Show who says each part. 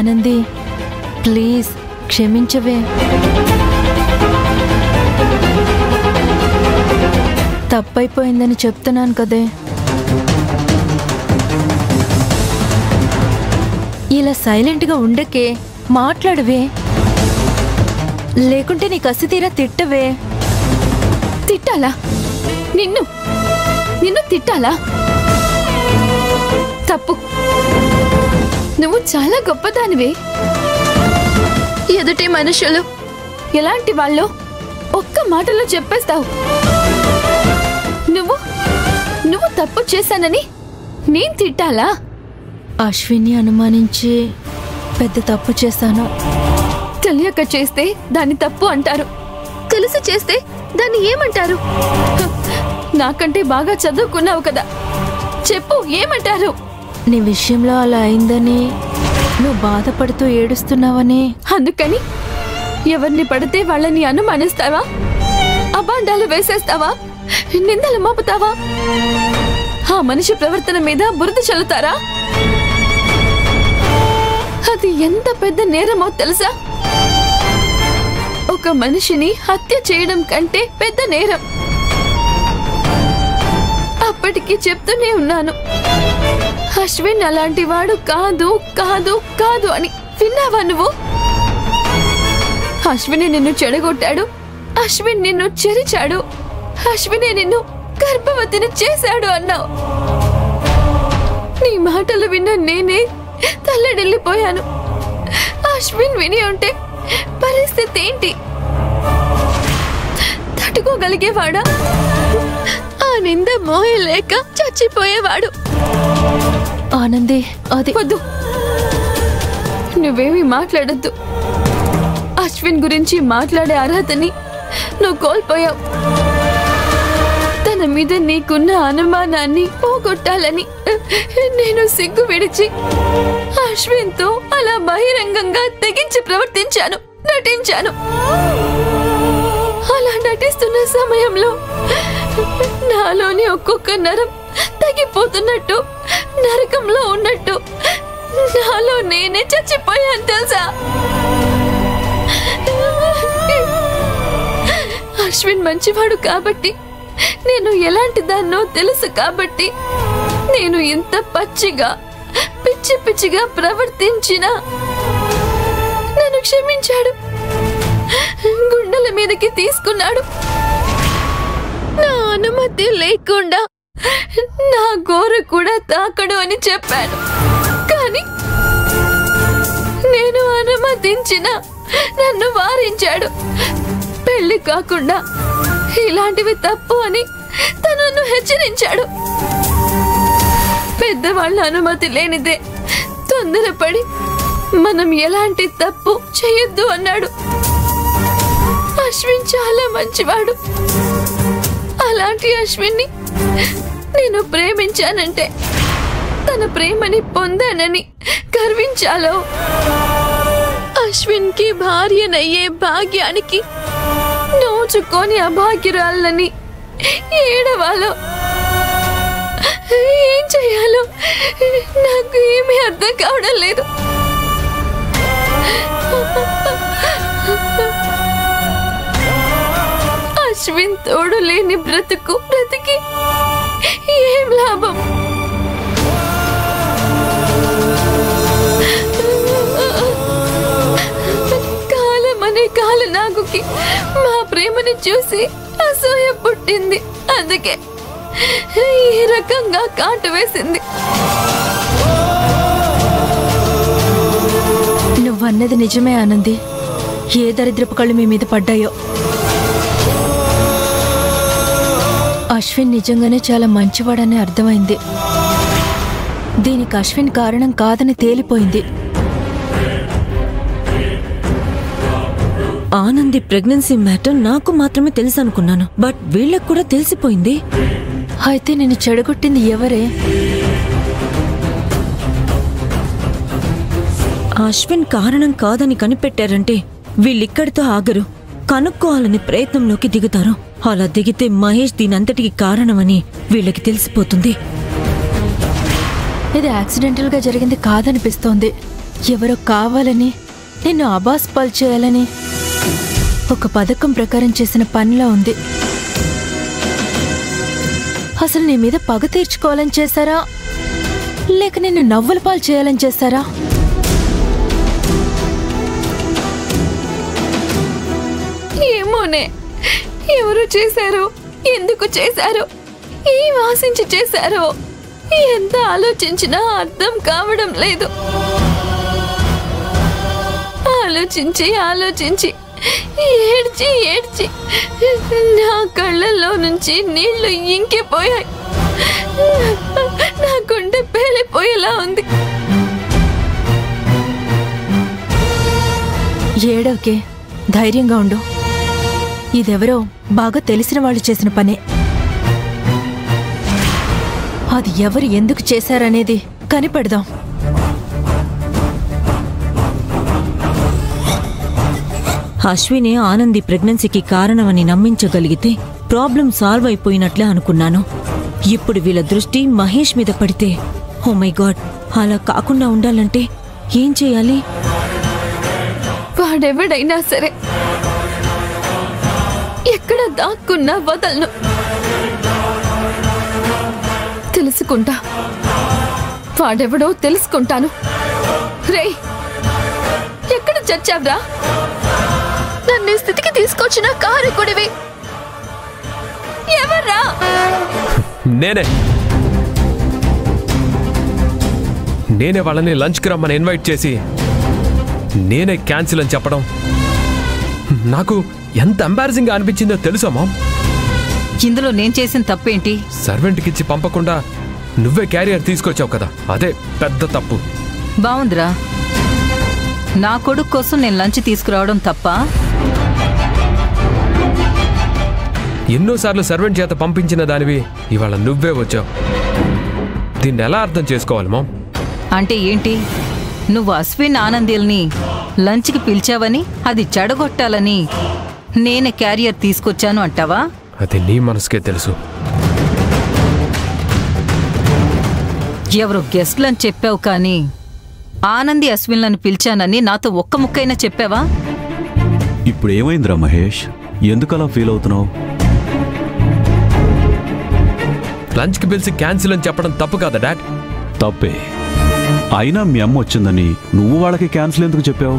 Speaker 1: Anandi, please క్షమించవే. తప్పైపోయిందని చెప్తున్నాను కదే. ఇలా సైలెంట్గా ఉండకే, మాట్లాడవే. లేకుంటే నీ కసి తీరా తిట్టవే.
Speaker 2: తిట్టాలా? నిన్ను తిట్టాలా? తప్పు. నువ్వు చాలా గొప్పదానివే. ఎదుటి మనుషులు ఎలాంటి వాళ్ళు ఒక్క మాటలో చెప్పేస్తావు. నువ్వు తప్పు చేశానని నేను తిట్టాలా?
Speaker 1: అశ్విని అనుమానించి పెద్ద తప్పు చేశాను.
Speaker 2: తెలియక చేస్తే దాన్ని తప్పు అంటారు, తెలిసి చేస్తే దాన్ని ఏమంటారు? నాకంటే బాగా చదువుకున్నావు కదా, చెప్పు ఏమంటారు?
Speaker 1: నీ విషయంలో అలా అయిందని నువ్వు బాధపడుతూ ఏడుస్తున్నావని.
Speaker 2: అందుకని ఎవరిని పడితే వాళ్ళని అనుమానిస్తావా? అబాండాలు వేసేస్తావా? నిందలు మోపుతావా? ఆ మనిషి ప్రవర్తన మీద బురద చల్లుతారా? అది ఎంత పెద్ద నేరమో తెలుసా? ఒక మనిషిని హత్య చేయడం కంటే పెద్ద నేరం. అప్పటికి చెప్తూనే ఉన్నాను, అశ్విన్ అలాంటి వాడు కాదు కాదు కాదు అని. విన్నావా నువ్వు? అశ్విని నిన్ను చెడగొట్టాడు, అశ్విన్ నిన్ను చెరిచాడు, అశ్వినే నిన్ను గర్భవతిని చేశాడు అన్నావు. నీ మాటలు విన్న నేనే తల్లడిల్లిపోయాను. అశ్విన్ విని ఉంటే పరిస్థితి ఏంటి? తట్టుకోగలిగేవాడా? ఆ నింద మోయలేక చచ్చిపోయేవాడు.
Speaker 1: ఆనంది, అది
Speaker 2: వద్దు, నువ్వేమీ మాట్లాడద్దు. అశ్విన్ గురించి మాట్లాడే అర్హతని నువ్వు కోల్పోయావు. తన మీద నీకున్న అనుమానాన్ని పోగొట్టాలని నేను సిగ్గు విడిచి అశ్విన్తో అలా బహిరంగంగా తెగించి ప్రవర్తించాను, నటించాను. అలా నటిస్తున్న సమయంలో నాలోని ఒక్కొక్క నరం తగ్గిపోతున్నట్టు, నరకంలో ఉన్నట్టు నాలో నేనే చచ్చిపోయాను తెలుసా? అశ్విన్ మంచివాడు కాబట్టి, నేను ఎలాంటి దాన్నో తెలుసు కాబట్టి నేను ఇంత పచ్చిగా పిచ్చి పిచ్చిగా ప్రవర్తించినా నన్ను క్షమించాడు. గుండెల మీదకి తీసుకున్నాడు. నా అనుమతి లేకుండా నా గోర కూడా తాకడు అని చెప్పాను. కానీ నేను అనుమతించిన నన్ను వారించాడు. పెళ్లి కాకుండా ఇలాంటివి తప్పు అని తనను హెచ్చరించాడు. పెద్దవాళ్ళ అనుమతి లేనిదే తొందరపడి మనం ఎలాంటి తప్పు చేయొద్దు అన్నాడు. అశ్విన్ చాలా మంచివాడు. అలాంటి అశ్విన్ని నేను ప్రేమించానంటే తన ప్రేమని పొందానని గర్వించాలో, అశ్విన్ కి భార్యనయ్యే భాగ్యానికి నోచుకొని అభాగ్యురాలని ఏడవాలో, ఏం చేయాలో నాకు ఏమీ అర్థం కావడం లేదు. అశ్విన్ తోడు లేని బ్రతికి ఏం లాభం? కాలం అనే కాలనాగుకి మా ప్రేమని చూసి అసూయ పుట్టింది. అందుకే ఈ రకంగా కాటు వేసింది.
Speaker 1: నువ్వన్నది నిజమే ఆనంది. ఏ దరిద్రపు కళ్ళు మీ మీద పడ్డాయో. అశ్విన్ నిజంగానే చాలా మంచివాడని అర్థమైంది. దీనికి అశ్విన్ కారణం కాదని తేలిపోయింది.
Speaker 3: ఆనంది ప్రెగ్నెన్సీ మ్యాటర్ నాకు మాత్రమే తెలుసు అనుకున్నాను, బట్ వీళ్ళకు కూడా తెలిసిపోయింది.
Speaker 1: అయితే నేను చెడగొట్టింది ఎవరే?
Speaker 3: అశ్విన్ కారణం కాదని కనిపెట్టారంటే వీళ్ళిక్కడితో ఆగరు, కనుక్కోవాలని ప్రయత్నంలోకి దిగుతారు. అలా దిగితే మహేష్ దీనంతటికి కారణమని వీళ్ళకి తెలిసిపోతుంది.
Speaker 1: ఇది యాక్సిడెంటల్ గా జరిగింది కాదనిపిస్తోంది. ఎవరో కావాలని నిన్ను అబాస్పాలు చేయాలని ఒక పథకం ప్రకారం చేసిన పనిలా ఉంది. అసలు నీ మీద పగ తీర్చుకోవాలని చేశారా, లేక నిన్ను నవ్వుల పాలు చేయాలని చేశారా?
Speaker 2: ఏమోనే, ఎవరు చేశారో, ఎందుకు చేశారో, ఏం ఆశించి చేశారో ఎంత ఆలోచించినా అర్థం కావడం లేదు. ఆలోచించి ఆలోచించి ఏడ్చి ఏడ్చి నా కళ్ళల్లో నుంచి నీళ్లు ఇంకిపోయాయి. నా గుండె పేలిపోయేలా ఉంది.
Speaker 1: ఏడవకే, ధైర్యంగా ఉండు. ఇదెవరో బాగా తెలిసిన వాళ్ళు చేసిన పనే. అది ఎవరు ఎందుకు చేశారనేది కనిపెడదాం.
Speaker 3: అశ్వినే ఆనంది ప్రెగ్నెన్సీకి కారణమని నమ్మించగలిగితే ప్రాబ్లం సాల్వ్ అయిపోయినట్లే అనుకున్నాను. ఇప్పుడు వీళ్ళ దృష్టి మహేష్ మీద పడితే, ఓ మై గాడ్, అలా కాకుండా ఉండాలంటే ఏం చేయాలి?
Speaker 2: వాడెవడైనా సరే, ఎక్కడ దాక్కున్నా వదలను. తెలుసుకుంటా, వాడెవడో తెలుసుకుంటాను. రే, ఎక్కడ చచ్చావ్రా? నన్ను స్థితికి తీసుకొచ్చిన కారకుడివి ఎవర్రా?
Speaker 4: నేనే వాళ్ళని లంచ్కి రమ్మని ఇన్వైట్ చేసి నేనే క్యాన్సిల్ అని చెప్పడం నాకు ఎంత ఎంబారసింగ్ గా అనిపించిందో తెలుసా మామ్?
Speaker 5: ఇందులో నేను చేసిన తప్పేంటి?
Speaker 4: సర్వెంట్కి ఇచ్చి పంపకుండా నువ్వే క్యారియర్ తీసుకొచ్చావు కదా, అదే పెద్ద తప్పు.
Speaker 5: బావుందిరా. నా కొడుకు కోసం నేను లంచ్ తీసుకురావడం తప్ప?
Speaker 4: ఎన్నోసార్లు సర్వెంట్ చేత పంపించిన దానివి ఇవాళ నువ్వే వచ్చావు. దీన్ని ఎలా అర్థం చేసుకోవాలి మామ్?
Speaker 5: అంటే ఏంటి? నువ్వు అశ్విన్ ఆనందీల్ని లంచ్కి పిలిచావని, అది చెడగొట్టాలని నేనే క్యారియర్ తీసుకొచ్చాను అంటావా?
Speaker 4: అది నీ మనసుకే తెలుసు.
Speaker 5: ఎవరో గెస్ట్లని చెప్పావు కానీ ఆనంది అశ్విన్లను పిలిచానని నాతో ఒక్క ముక్కైనా చెప్పావా?
Speaker 6: ఇప్పుడు ఏమైందిరా మహేష్, ఎందుకలా ఫీల్ అవుతున్నావు?
Speaker 4: లంచ్కి పిలిచి క్యాన్సిల్ అని చెప్పడం తప్పు కదా డాడ్?
Speaker 6: తప్పే. అయినా మీ అమ్మ వచ్చిందని నువ్వు వాళ్ళకి క్యాన్సిల్ ఎందుకు చెప్పావు?